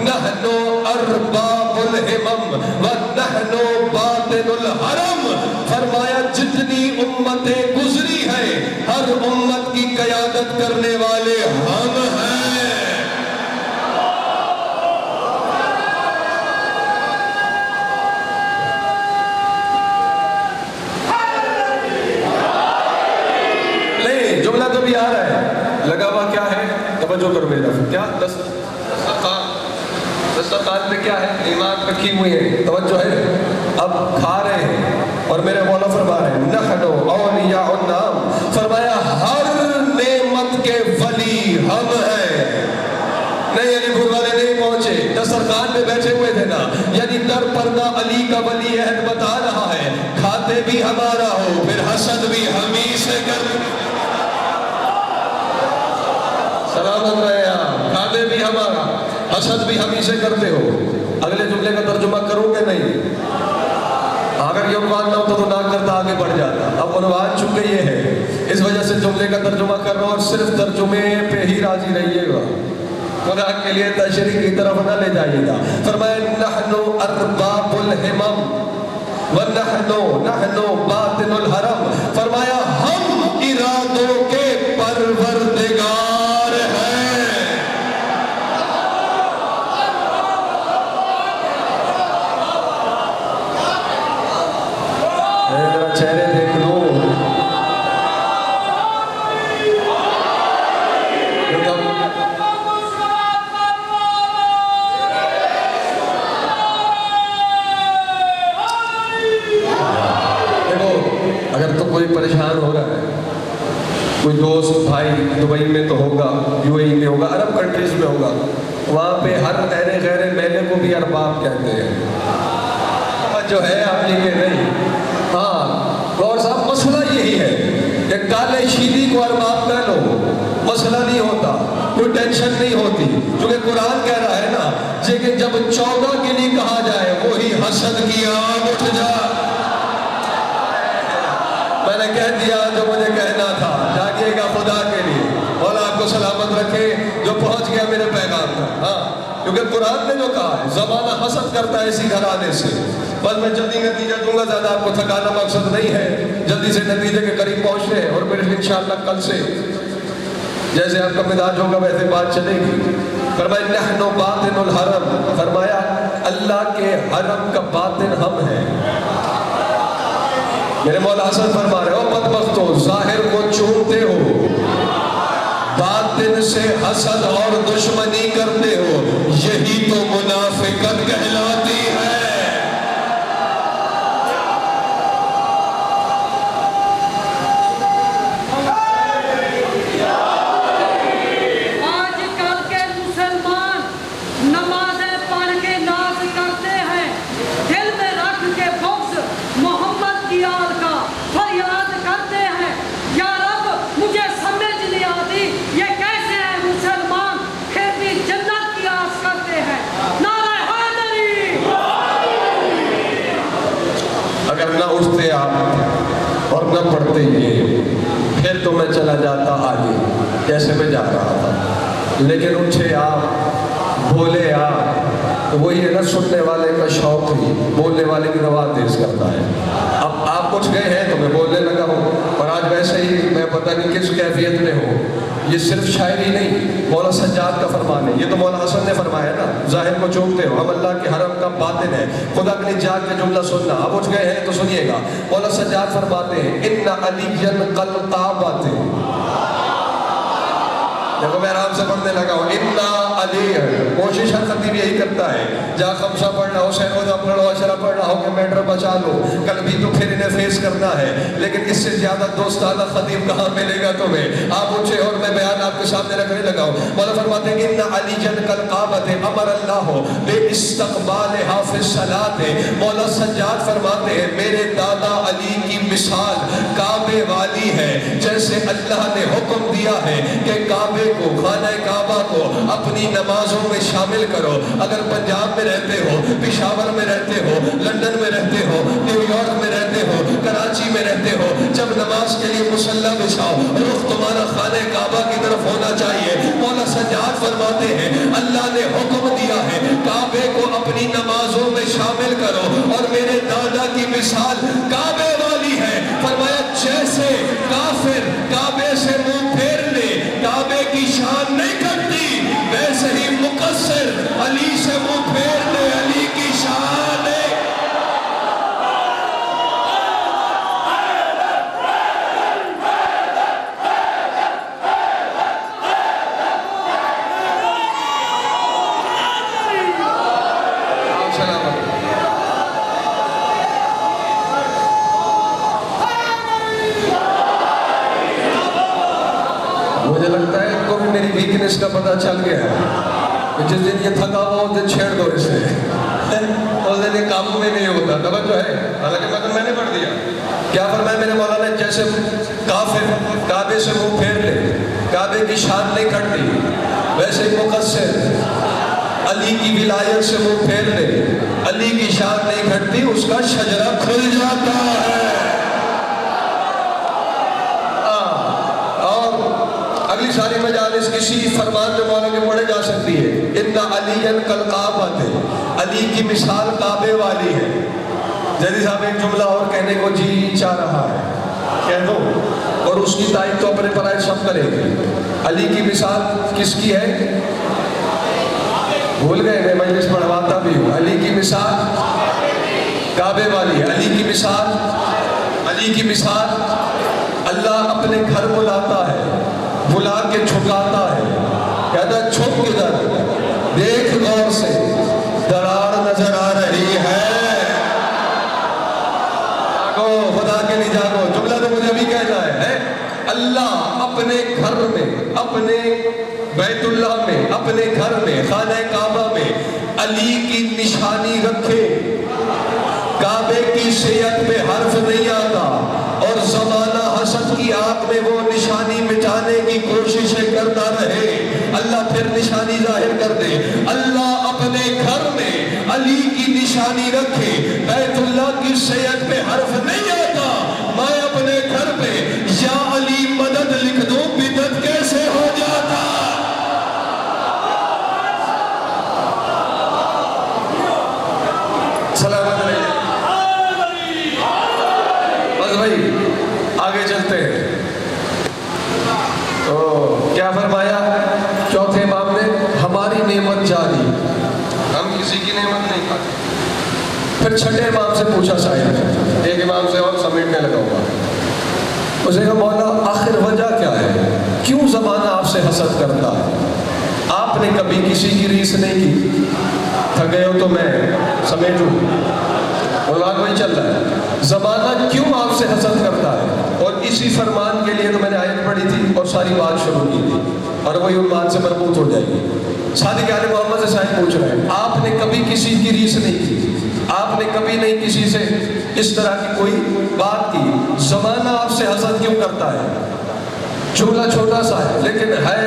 نحن ارباب الہمم ونحن باطن الحرم. فرمایا جتنی امتیں گزری ہیں ہر امت کی قیادت کرنے والے ہم ہیں. تو بھی آ رہا ہے لگا ہوا کیا ہے توجہ کرو میرا کیا دسترخوان پہ کیا ہے نعمات رکھی ہوئی ہے توجہ ہے اب کھا رہے ہیں اور میرے مولا فرما رہے ہیں نحن اولیاء النعم. فرمایا ہر نعمت کے ولی ہم ہیں. نہیں علی پور والے نہیں پہنچے دسترخوان پہ بیٹھے ہوئے تھے نا یعنی در پردہ علی کا ولی عہد بتا رہا ہے کھاتے بھی ہمارا ہو پھر حسد بھی ہمیں سے کر سلامت رہے آپ کھاتے بھی ہمارا حسد بھی ہمیں سے کرتے ہو. اگلے جملے کا ترجمہ کروں گے نہیں اگر یہ عنوان نہ ہوتا تو نہ کرتا آگے بڑھ جاتا. اب عنوان چونکہ یہ ہے اس وجہ سے جملے کا ترجمہ کر رہا ہوں اور صرف ترجمے پہ ہی راضی رہیے گا خدا کے لیے تشریح کی طرف نہ لے جائیے گا. فرمایا نحن ارباب الہمم ونحن باطن الحرم. فرمایا ہم ارادوں کے پروردگار چہرے دیکھ لو دیکھو اگر تو کوئی پریشان ہو رہا ہے کوئی دوست بھائی دبئی میں تو ہوگا یو اے ای میں ہوگا عرب کنٹریز میں ہوگا وہاں پہ ہر تیرے غیر میلے کو بھی ارباب کہتے ہیں جو ہے آپ یہ کہ نہیں. ہاں غور صاحب مسئلہ یہی ہے کہ کالے شیدی کو ارباب کہہ لو مسئلہ نہیں ہوتا کوئی ٹینشن نہیں ہوتی کیونکہ قرآن کہہ رہا ہے نا کہ جب 14 کے لیے کہا جائے وہی حسد کی آگ اٹھ جا. میں نے کہہ دیا جو مجھے کہنا تھا جاگیے گا خدا کے لیے مولا آپ کو سلامت رکھے جو پہنچ گیا میرے پیغام تک. ہاں کیونکہ قرآن نے جو کہا ہے زمانہ حسد کرتا ہے اسی گھرانے سے. بس میں جلدی نتیجہ دوں گا زیادہ آپ کو تھکانا مقصد نہیں ہے جلدی سے نتیجے کے قریب پہنچے اور پھر انشاءاللہ کل سے جیسے آپ کا مزاج ہوگا ویسے بات چلے گی. فرمایا نحن باطن الحرم. فرمایا اللہ کے حرم کا باطن ہم ہیں. میرے مولا حسن فرما رہے ہو بدبختو ظاہر کو چومتے ہو باطن سے حسد اور دشمنی کرتے ہو یہی تو منافقت کہلاتی ہے. نہ اٹھتے آپ اور نہ پڑھتے یہ پھر تو میں چلا جاتا آگے جیسے میں جا رہا تھا لیکن اٹھے آپ بولے آپ تو وہی ہے نا سننے والے کا شوق ہی بولنے والے کی روا تیز کرتا ہے. اب آپ اٹھ گئے ہیں تو میں بولنے لگا ہوں اور آج ویسے ہی میں پتہ نہیں کس کیفیت میں ہوں. یہ صرف شاعری نہیں مولا سجاد کا فرمان ہے یہ تو مولا حسن نے فرمایا نا ظاہر کو چومتے ہو ہم اللہ کے حرم کا باطن ہے. خدا کے لیے جاگ کے جملہ سننا اب اٹھ گئے ہیں تو سنیے گا. مولا سجاد فرماتے ہیں ان علی قلقابات. دیکھو میں آرام سے پڑھنے لگا ہوں انا علی. کوشش ہر خطیب یہی کرتا ہے جہاں خمسہ پڑھنا ہو شہروزہ پڑھنا ہو اشرا پڑھنا ہو کہ میٹر بچا لو کل بھی تو پھر انہیں فیس کرنا ہے. لیکن اس سے زیادہ دوستانہ خطیب کہاں ملے گا تمہیں. آپ اٹھے اور میں بیان آپ کے سامنے رکھنے لگا ہوں. مولا فرماتے ہیں ان علی قلقابۃ امر اللہ بے استقبال حافظ صلاۃ. مولا سجاد فرماتے ہیں میرے دادا علی کی مثال کعبے والی ہے جیسے جیسے اللہ نے حکم دیا ہے کہ کعبے کو، خانہ کعبہ کو اپنی نمازوں میں شامل کرو. اگر پنجاب میں رہتے ہو، پشاور میں رہتے ہو، لندن میں رہتے ہو، نیو یارک میں رہتے ہو، کراچی میں رہتے ہو، جب نماز کے لیے مصلی بچھاؤ، رخ تمہارا خانہ کعبہ کی طرف ہونا چاہیے. مولا سجاد فرماتے ہیں اللہ نے حکم دیا ہے کعبے کو اپنی نمازوں میں شامل کرو، اور میرے دادا کی مثال کعبے والی ہے. فرمایا جیسے کافر کعبے سے منہ پھیر لے کعبے کی شان نہیں گھٹتی، ویسے ہی مقصر علی سے منہ پھیر لے علی کی شان ہے. مجھے لگتا ہے ان کو بھی میری ویکنس کا پتہ چل گیا ہے کہ جس دن یہ تھکا ہوا اس دن چھیڑ دو اسے، اس دن یہ قابو میں نہیں ہوتا. توجہ ہے، حالانکہ مطلب میں نے پڑھ دیا. کیا فرمایا میرے مولانا؟ جیسے کافر کعبے سے منہ پھیر لے کعبے کی شان نہیں کھٹتی، ویسے مقصر علی کی ولایت سے منہ پھیر لے علی کی شان نہیں گھٹتی، اس کا شجرہ کھل جاتا ہے. اگلی ساری مجالس کسی فرمان میں مولا کے پڑھے جا سکتی ہے. اِنَّ عَلِيًّا كَالْقَعْبَةِ، علی کی مثال کعبے والی ہے. جدی صاحب ایک جملہ اور کہنے کو جی چاہ رہا ہے، کہہ دو، اور اس کی تائید تو اپنے پرائے سب کرے گی. علی کی مثال کس کی ہے؟ بھول گئے، میں مجلس پڑھواتا بھی ہوں. علی کی مثال کعبے والی ہے. علی کی مثال، علی کی مثال اللہ اپنے گھر بلاتا ہے، بلا کے جھکاتا ہے، کہتا ہے چھپ کدھر، دیکھ غور سے درار نظر آ رہی ہے. جاگو خدا کے لیے جاگو. جملہ تو مجھے ابھی کہنا ہے. اللہ اپنے گھر میں، اپنے بیت اللہ میں، اپنے گھر میں، خانہ کعبہ میں علی کی نشانی رکھے. کعبے کی صحت پہ حرف نہیں آتا، اور زمانہ حسد کی آگ میں وہ نشانی مٹانے کی کوششیں کرتا رہے، اللہ پھر نشانی ظاہر کر دے. اللہ اپنے گھر میں علی کی نشانی رکھے. بیت اللہ کی صحت پہ حرف نہیں آتا، میں اپنے گھر پہ یا علی مدد لکھ دوں، بدعت کیسے ہو جاتا. سلامت رہیے. بس بھائی آگے چلتے ہیں. تو کیا فرمایا چوتھے امام نے؟ ہماری نعمت جاری، ہم کسی کی نعمت نہیں کھاتے. پھر چھٹے امام سے پوچھا سائل، ایک امام سے اور سمیٹنے لگا ہوا. اسے کہا مولا آخر وجہ کیا ہے، کیوں زمانہ آپ سے حسد کرتا ہے؟ آپ نے کبھی کسی کی ریس نہیں کی. تھک گئے ہو تو میں سمیٹوں، اور آگ وہی چل رہا ہے. زمانہ کیوں آپ سے حسد کرتا ہے؟ اور اسی فرمان کے لیے تو میں نے آیت پڑھی تھی اور ساری بات شروع کی تھی، اور وہی عنوان سے مربوط ہو جائے گی. صادق آل محمد سے سائل پوچھ رہے ہیں، آپ نے کبھی کسی کی ریس نہیں کی، آپ نے کبھی نہیں کسی سے اس طرح کی کوئی بات کی، زمانہ آپ سے حسد کیوں کرتا ہے؟ جملہ چھوٹا سا ہے لیکن ہے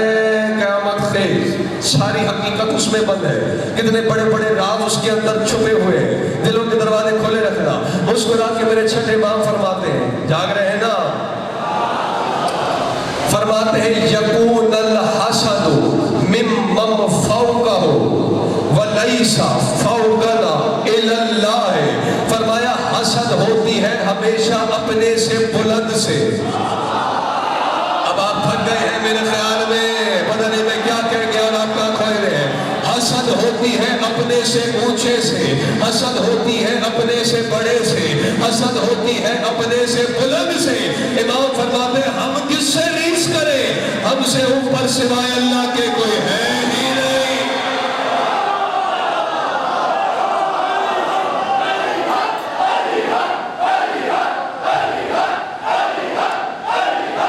قیامت خیز. ساری حقیقت اس میں بند ہے. کتنے بڑے بڑے راز اس کے اندر چھپے ہوئے ہیں. دلوں کے دروازے کھولے رکھنا. مسکرا کے میرے چھٹے امام فرماتے ہیں، جاگ رہے ہیں نا، فرماتے ہیں یکون الحسد ممن فوقہ ولیس فوقنا الی اللہ. فرمایا حسد ہوتی ہے ہمیشہ اپنے سے بلند سے. اب آپ تھک گئے ہیں میرے خیال میں، پتہ نہیں میں کیا کہہ گیا اور آپ کہاں کھوئے رہے ہیں. حسد ہوتی ہے اپنے سے اونچے سے، حسد ہوتی ہے اپنے سے بڑے سے، حسد ہوتی ہے اپنے سے بلند سے. امام فرماتے ہیں ہم کس سے ریس کریں، ہم سے اوپر سوائے اللہ کے کوئی ہے ہی نہیں.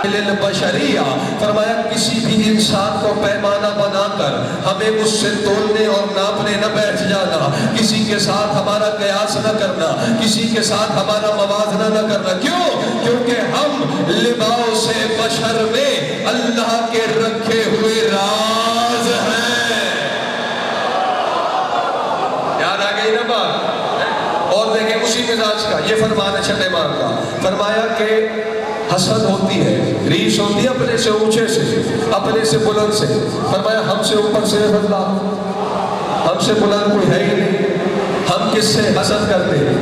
للبشریہ، فرمایا کسی بھی انسان کو پیمانہ بنا کر ہمیں اس سے تولنے اور ناپنے نہ بیٹھ جانا، کسی کے ساتھ ہمارا قیاس نہ کرنا، کسی کے ساتھ ہمارا موازنہ نہ کرنا. کیوں؟ کیونکہ ہم لباس بشر فرمان ہے چھٹے امام کا، فرمایا کہ حسد ہوتی ہے، ریش ہوتی ہے اپنے سے اونچے سے، اپنے سے بلند سے، فرمایا ہم سے اوپر سے اللہ، ہم سے بلند کوئی ہے ہی نہیں، ہم کس سے حسد کرتے ہیں۔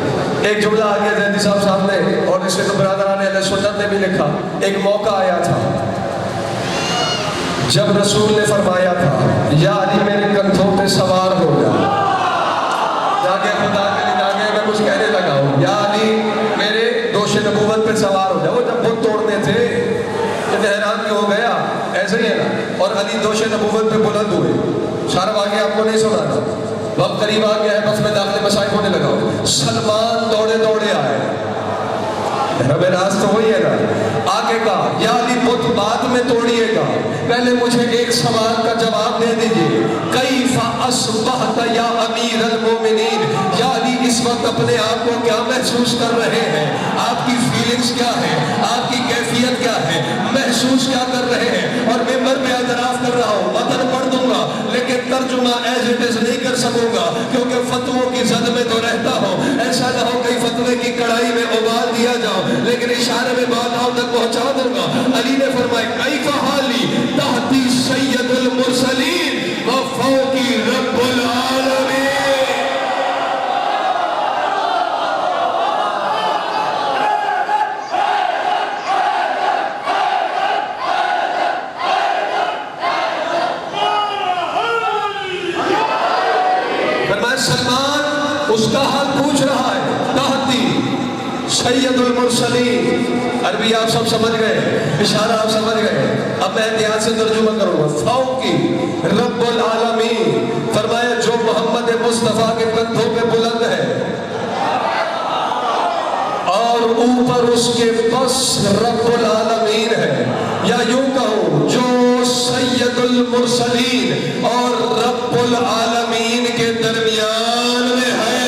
ایک جملہ آ گیا زیدی صاحب سامنے، اور اسے تو برادران اہل سنت نے بھی لکھا، ایک موقع آیا تھا جب رسول نے فرمایا تھا یا علی میرے کندھوں پہ سوار ہو جا، جاگے خدا کے لیے جاگے میں کچھ کہنے لگا ہوں، یا علی میرے دوش نبوت پہ سوار ہو جا۔ وہ جب بت توڑنے تھے کہ حیران کیوں ہو گیا، ایسے ہی ہے نا، اور علی دوش نبوت پہ بلند ہوئے، سارا واقعہ آپ کو نہیں سنانا، وقت قریب آ گیا ہے، بس میں داخل مسائل ہونے لگا ہوں۔ سلمان دوڑے دوڑے آئے، رب راز تو وہی ہے نا، آگے کا یا علی بت بعد میں توڑیے گا، پہلے مجھے ایک سوال کا جواب دے دیجئے، کیف اصبحت یا امیر المومنین، یا علی اس وقت اپنے آپ کو کیا محسوس کر رہے ہیں، آپ کی فیلنگز کیا ہے، آپ کی کیفیت کیا ہے، محسوس کیا کر رہے ہیں۔ اور ممبر پہ اعتراف کر رہا ہوں، متن پڑھ دوں گا لیکن ترجمہ ایز اٹ از نہیں کر سکوں گا، کیونکہ فتووں کی زد میں تو رہتا ہوں، ایسا نہ ہو کئی فتوے کی کڑائی میں ابال دیا جاؤ، لیکن اشارے میں بات آپ تک پہنچا دوں گا۔ علی نے فرمایا کیف حالی تحتی سید المرسلین و فوقی رب العالمین۔ فرمایا سلمان اس کا حال پوچھ رہا ہے، تحتی سید المرسلین، عربی آپ سب سمجھ گئے، اشارہ آپ سمجھ گئے، اب میں احتیاط سے ترجمہ کروں گا۔ فوقی رب العالمین، فرمایا جو محمد مصطفیٰ کے کندھوں پہ بلند ہے اور اوپر اس کے بس رب العالمین ہے، یا یوں کہوں جو سید المرسلین اور رب العالمین کے درمیان میں ہے۔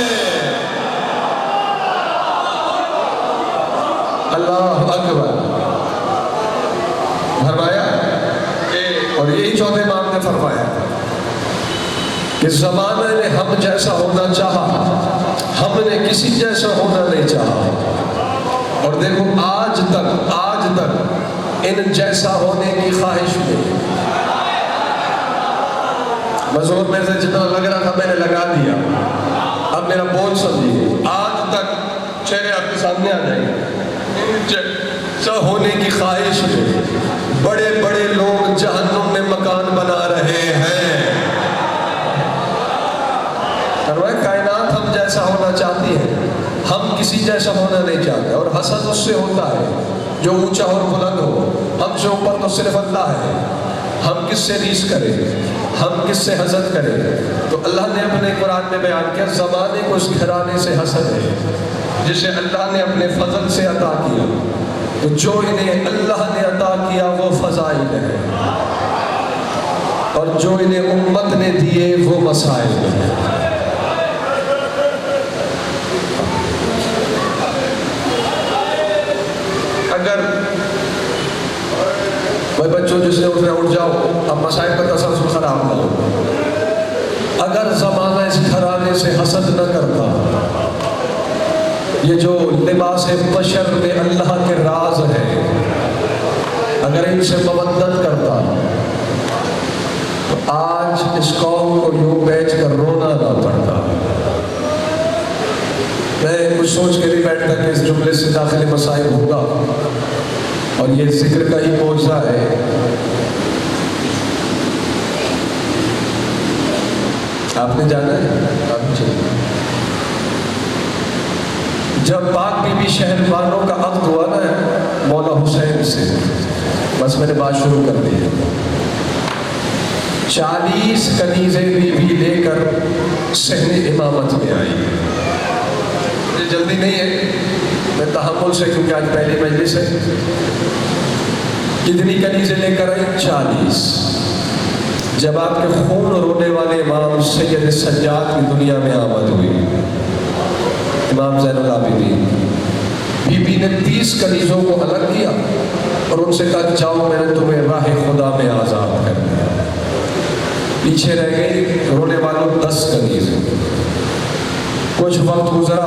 اللہ اکبر، فرمایا اور یہی چوتھے امام نے فرمایا کہ زمانے نے ہم جیسا ہونا چاہا، ہم نے کسی جیسا ہونا نہیں چاہا، اور دیکھو آج تک ان جیسا ہونے کی خواہش میں مزور میں سے جتنا لگ رہا تھا میں نے لگا دیا، اب میرا بول سمجھیے، آج تک چہرے آپ کے سامنے آ جائیں گے، جیسا ہونے کی خواہش میں بڑے بڑے لوگ جہنم میں مکان بنا رہے ہیں۔ کائنات ہم جیسا ہونا چاہتی ہے، ہم کسی جیسا ہونا نہیں چاہتے، اور حسد اس سے ہوتا ہے جو اونچا اور بلند ہو، ہم سے اوپر تو صرف اللہ ہے، ہم کس سے ریس کریں، ہم کس سے حسد کریں۔ تو اللہ نے اپنے قرآن میں بیان کیا زمانے کو اس گھرانے سے حسد ہے جسے اللہ نے اپنے فضل سے عطا کیا، تو جو انہیں اللہ نے عطا کیا وہ فضائل ہے، اور جو انہیں امت نے دیے وہ مسائل ہے۔ اگر بھائی بچوں جس نے اٹھ رہے اٹھ جاؤ، اب مسائل کا تسلسل خراب نہ ہو، اگر زمانہ اس گھرانے سے حسد نہ کرتا، یہ جو لباس بشر میں اللہ کے راز ہے، اگر ان سے مودت کرتا تو آج اس قوم کو یوں بیچ کر رونا نہ پڑتا۔ میں کچھ سوچ کے نہیں بیٹھتا کہ اس جملے سے داخل مسائل ہوگا، اور یہ ذکر کا ہی معجزہ ہے۔ آپ نے جانا ہے جب پاک بی بی شہربانوں کا عقد ہوا نا مولا حسین سے، بس میں نے بات شروع کر دی، 40 کنیزیں بی بی لے کر صحن امامت میں آئی۔ مجھے جلدی نہیں ہے، میں تحمل سے، کیونکہ آج پہلی مجلس ہے۔ کتنی کنیزیں لے کر آئی؟ 40۔ جب آپ کے خون رونے والے امام سید سجاد کی دنیا میں آمد ہوئی، امام زین العابدین، بی بی نے 30 کنیزوں کو الگ کیا اور ان سے کہا جاؤ میں نے تمہیں راہ خدا میں آزاد کر دیا۔ پیچھے رہ گئی رونے والوں 10 کنیزیں۔ کچھ وقت گزرا،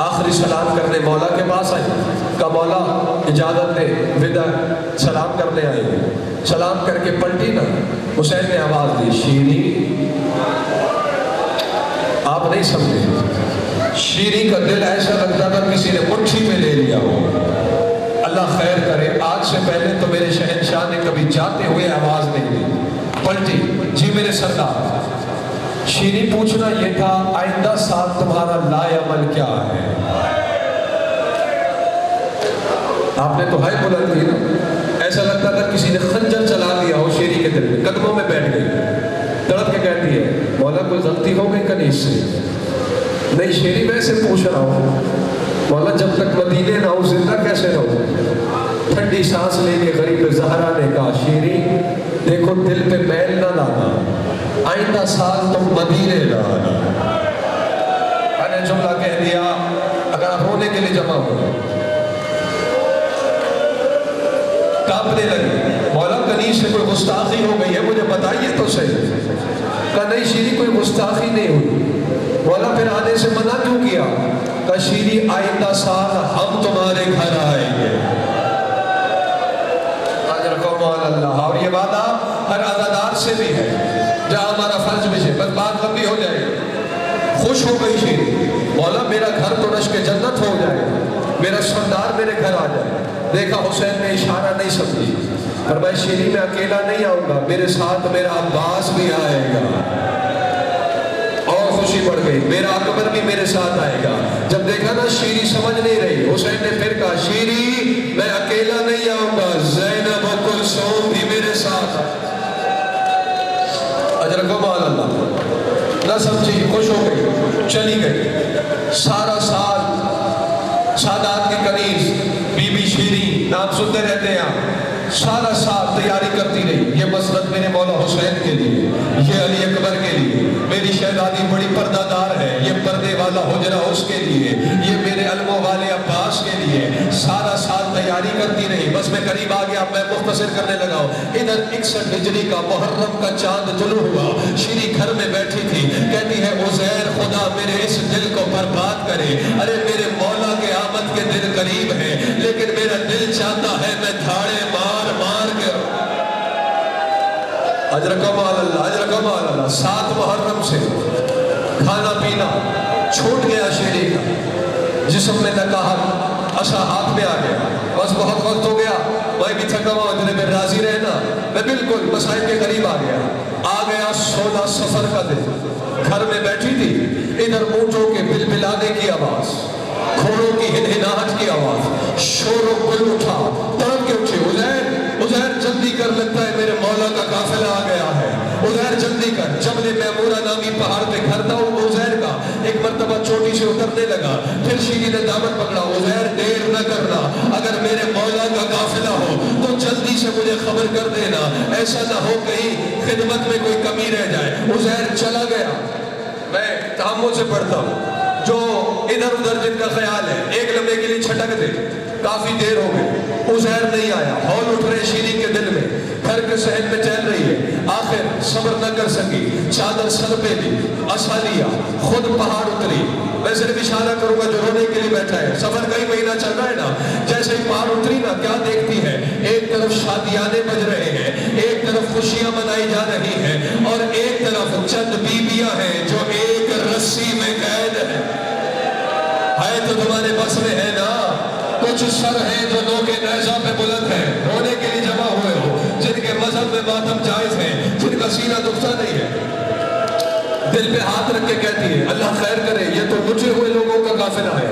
آخری سلام کرنے مولا کے پاس آئی، کہا مولا اجازت دے، وداع سلام کرنے آئی۔ سلام کر کے پلٹی نا، حسین نے آواز دی، شیری۔ آپ نہیں سمجھے، شیری کا دل ایسا لگتا تھا کسی نے مٹھی میں لے لیا ہو۔ اللہ خیر کرے، آج سے پہلے تو میرے شہنشاہ نے کبھی جاتے ہوئے آواز نہیں دی، پلٹی، جی میرے سردار۔ شیری پوچھنا یہ تھا، آئندہ سال تمہارا لائے عمل کیا ہے؟ آپ نے تو ہائے بلند کی نا، ایسا لگتا تھا کسی نے خنجر چلا دیا ہو شیری کے دل میں، قدموں میں بیٹھ گئی، تڑپ کے کہتی ہے مولا کوئی غلطی ہو گئی کنیز سے؟ نہیں شیری ویسے پوچھ رہا ہوں مولا جب تک مدینے نہ ہو زندہ کیسے رہو؟ ٹھنڈی سانس لے کے غریب زہرا نے کہا شیری دیکھو دل پہ میل نہ لانا، آئندہ سال تم مدینے نہ آنا۔ میں نے جملہ کہہ دیا، اگر آپ رونے کے لیے جمع ہو کانپنے لگی، مولا کنیز سے کوئی گستاخی ہو گئی ہے مجھے بتائیے تو صحیح۔ کہا نہیں شیری کوئی گستاخی نہیں ہوئی۔ مولا پھر آنے سے منع کیوں کیا؟ کہا شیری آئندہ سال ہم تمہارے گھر آئیں گے۔ اللہ، اور یہ وعدہ ہر عزادار سے بھی ہے، جہاں ہمارا فرض بھی ہے۔ بس بات لمبی ہو جائے، خوش ہو گئی شیری، مولا میرا گھر تو رشک جنت ہو جائے، میرا سردار میرے گھر آ جائے۔ دیکھا حسین نے اشارہ نہیں سمجھی، فرمایا شیری میں اکیلا نہیں آؤں گا، میرے ساتھ میرا عباس بھی آئے گا۔ اور خوشی بڑھ گئی، میرا اکبر بھی میرے ساتھ آئے گا۔ جب دیکھا نا شیری سمجھ نہیں رہی، حسین نے پھر کہا شیری میں اکیلا نہیں آؤں گا، زینب و کلثوم بھی میرے ساتھ۔ اجرکم اللہ، نہ سمجھی، خوش ہو گئی، چلی گئی۔ سارا سال سادات کی کنیز بی بی شیری نام سنتے رہتے ہیں، سارا سال تیاری کرتی رہی، یہ مسرت میرے مولا حسین کے لیے، یہ علی اکبر کے لیے، میری شہزادی بڑی پردہ دار ہے، یہ پردے والا حجرہ اس کے لیے، یہ میرے علموں والے عباس کے لیے، سارا سال تیاری کرتی رہی۔ بس میں قریب آ گیا، میں مختصر کرنے لگا ہوں۔ ادھر 61 ہجری کا محرم کا چاند طلوع ہوا، شیری گھر میں بیٹھی تھی، کہتی ہے عزیر خدا میرے اس دل کو برباد کرے، ارے میرے مولا کے آمد کے دن قریب ہے، لیکن میرا دل چاہتا ہے میں دھاڑے مار کے اجرکم اللہ، اجرکم اللہ۔ 7 محرم سے کھانا پینا چھوٹ گیا شیری کا، جسم میں نکاہت، عصا ہاتھ میں آ گیا، بس بہت وقت ہو گیا، میں بھی تھکا ہوا، اتنے میں راضی رہنا، میں بالکل مسائل کے قریب آ گیا 16 سفر کا دن، گھر میں بیٹھی تھی، ادھر اونٹوں کے بلبلانے کی آواز، گھوڑوں کی ہنہناہٹ کی آواز، شور و گل اٹھا، تڑپ کے اٹھے، عزیر جلدی کر، لگتا ہے میرے مولا کا قافلہ آ گیا ہے، عزیر جلدی کر۔ جبل میمورہ نامی پہاڑ پہ گھر تھا عزیر کا، ایک مرتبہ چوٹی سے اترنے لگا، پھر شیری نے دامن پکڑا، عزیر دیر نہ کرنا، اگر میرے مولا کا قافلہ ہو تو جلدی سے مجھے خبر کر دینا، ایسا نہ ہو کہیں خدمت میں کوئی کمی رہ جائے۔ عزیر چلا گیا، میں تحمل سے پڑھتا ہوں، جو ادھر ادھر جن کا خیال ہے ایک لمحے کے لیے چھٹک دے، کافی دیر ہو گئی، عزیر نہیں آیا، ہول اٹھ رہے شیری کے دل میں، گھر کے صحن میں چل رہی ہے، آخر صبر نہ کر سکی، چادر سر پہ لی، عصا لیا، خود پہاڑ اتری۔ میں صرف اشارہ کروں گا جو رونے کے لیے بیٹھا ہے، سفر کا ہی مہینہ چل رہا ہے نا، جیسے ہی پہاڑ اتری نا، کیا دیکھتی ہے، ایک طرف شادیانے بج رہے ہیں، ایک طرف خوشیاں منائی جا رہی ہیں، اور ایک طرف چند بیویاں ہیں جو ایک رسی میں قید ہیں۔ ہے تو تمہارے بس میں ہے نا، کچھ سر ہیں جو نو کے نیزہ پہ بلند ہیں، رونے کے لیے جمع ہوئے ہو، جن کے مذہب میں ماتم جائز ہے، جن کا سینہ دکھتا نہیں ہے، دل پہ ہاتھ رکھ کے کہتی ہے اللہ خیر کرے، یہ تو لٹے ہوئے لوگوں کا قافلہ ہے،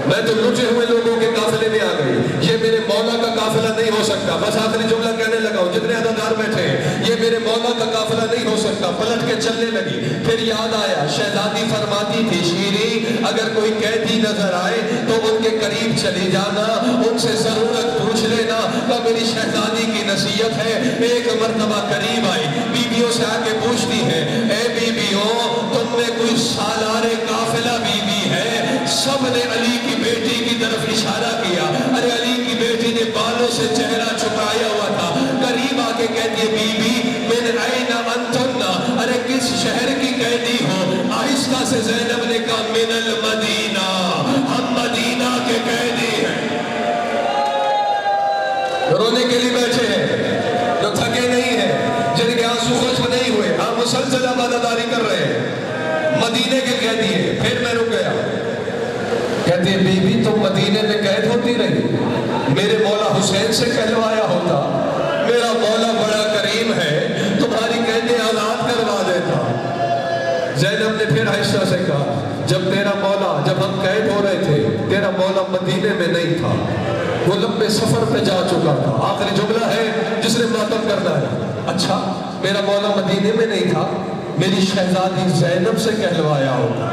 میں تو لٹے ہوئے لوگوں کے قافلے میں آ گئی، یہ میرے مولا کا قافلہ نہیں ہو سکتا۔ بس آخری جملہ کہنے لگا ہوں، جتنے عزادار بیٹھے ہیں، یہ میرے مولا کا قافلہ نہیں ہو سکتا۔ پلٹ کے چلنے لگی، پھر یاد آیا شہزادی فرماتی تھی شیری اگر کوئی قیدی نظر آئے تو ان کے قریب چلی جانا، ان سے ضرورت پوچھ لینا، تو میری شہزادی کی نصیحت ہے۔ ایک مرتبہ قریب آئی، بیویوں سے آ کے پوچھتی ہے اے بیویوں تم میں کوئی سالار قافلہ بیوی ہے؟ سب نے علی کی بیٹی کی طرف اشارہ کیا، ارے علی کی بیٹی نے بالوں سے چہرہ چھپایا ہوا تھا، قریب آ کے کہتی ہے بی بی من این انتن، ارے کس شہر کی قیدی ہو؟ آہستہ سے زینب نے کہا من المدینہ، مسلسل عبادتداری کر رہے ہیں، مدینے کے قیدی ہیں۔ پھر میں رک گیا، کہتے ہیں بیوی تو مدینے میں قید ہوتی رہی، میرے مولا حسین سے کہلوایا ہوتا، میرا مولا بڑا کریم ہے، تمہاری قیدیں آزاد کروا دیتا۔ زینب نے پھر عائشہ سے کہا جب تیرا مولا، جب ہم قید ہو رہے تھے تیرا مولا مدینے میں نہیں تھا، وہ لمبے سفر پہ جا چکا تھا۔ آخری جملہ ہے جس نے ماتم کرنا ہے، اچھا میرا مولا مدینے میں نہیں تھا، میری شہزادی زینب سے کہلوایا ہوتا۔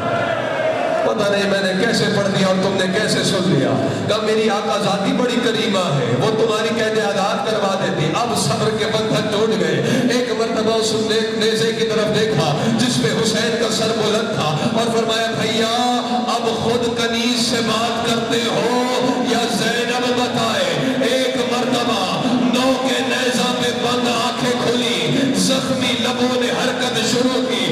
پتہ نہیں میں نے کیسے پڑھ دیا اور تم نے کیسے سن لیا۔ کہا میری آقا ذاتی بڑی کریمہ ہے، وہ تمہاری قید آزاد کروا دیتی۔ اب صبر کے بندھن ٹوٹ گئے۔ ایک مرتبہ اس نیزے کی طرف دیکھا جس پہ حسین کا سر بلند تھا اور فرمایا بھیا اب خود کنیز سے بات کرتے ہو یا زینب بتائے۔ ایک مرتبہ نو کے نیزہ پہ بند آنکھیں کھلی، زخمی لبوں نے حرکت شروع کی،